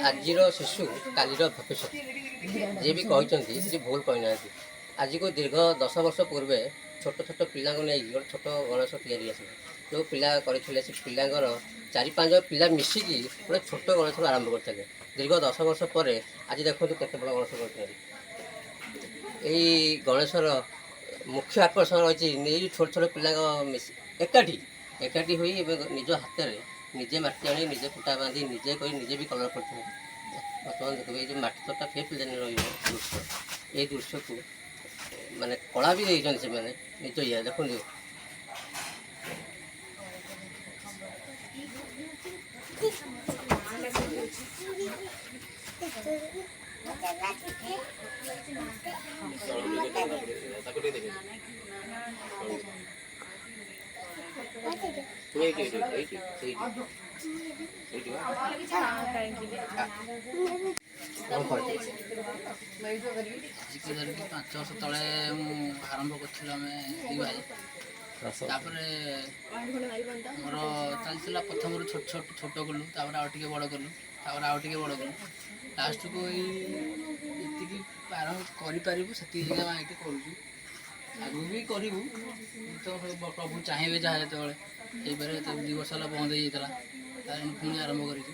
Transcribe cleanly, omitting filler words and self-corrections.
ଆଜିର ଶିଶୁ କାଲିର ଭବିଷ୍ୟତ ଯିଏ ବି କହିଛନ୍ତି ସେ ଭୁଲ କହିନାହାନ୍ତି। ଆଜିକୁ ଦୀର୍ଘ 10 ବର୍ଷ ପୂର୍ବେ ଛୋଟ ଛୋଟ ପିଲାଙ୍କୁ ନେଇକି ଗୋଟେ ଛୋଟ ଗଣେଶ ତିଆରି ଆସିଲା। ଯେଉଁ ପିଲା କରିଥିଲେ ସେ ପିଲାଙ୍କର 4-5 ପିଲା ମିଶିକି ଗୋଟେ ଛୋଟ ଗଣେଶରୁ ଆରମ୍ଭ କରିଥିଲେ। ଦୀର୍ଘ 10 ବର୍ଷ ପରେ ଆଜି ଦେଖନ୍ତୁ କେତେ ବଡ଼ ଗଣେଶ କରୁଛନ୍ତି। ଏଇ ଗଣେଶର ମୁଖ୍ୟ ଆକର୍ଷଣ ରହିଛି ଏଇ ଛୋଟ ଛୋଟ ପିଲାଙ୍କ ଏକାଠି ହୋଇ ଏବେ ନିଜ ହାତରେ ନିଜେ ମାଟି ଆଣି ନିଜେ କୁଟା ବାନ୍ଧି ନିଜେ କରି ନିଜେ ବି କଲର୍ କରୁଛନ୍ତି। ବର୍ତ୍ତମାନ ଦେଖିବେ ଏଇ ଯେଉଁ ମାଟି ତରଟା ଫେର୍ ପିଲାଦିନ ରହିବ ଦୃଶ୍ୟ, ଏଇ ଦୃଶ୍ୟକୁ ମାନେ କଳା ବି ଦେଇଛନ୍ତି ସେମାନେ ନିଜ ଇଏ ଦେଖନ୍ତୁ। ଆଜିକି ଧରିକି 5 ବର୍ଷ ତଳେ ମୁଁ ଆରମ୍ଭ କରିଥିଲୁ ଆମେ ଦୁଇ ଭାଇ। ତାପରେ ଆମର ଚାଲିଥିଲା ପ୍ରଥମରୁ ଛୋଟ କଲୁ, ତାପରେ ଆଉ ଟିକେ ବଡ଼ କଲୁ, ତାପରେ ଆଉ ଟିକେ ବଡ଼ କଲୁ, ଲାଷ୍ଟକୁ ଏଇ ଯେତିକି କରିପାରିବୁ ସେତିକି ଜାଗା ଏଇଠି କରୁଛୁ। ଆଗକୁ ବି କରିବୁ ତ ପ୍ରଭୁ ଚାହିଁବେ ଯାହା ଯେତେବେଳେ ହେଇପାରେ। 2 ବର୍ଷ ହେଲା ବନ୍ଦ ହେଇଯାଇଥିଲା, ତାହେଲେ ପୁଣି ଆରମ୍ଭ କରିଛୁ।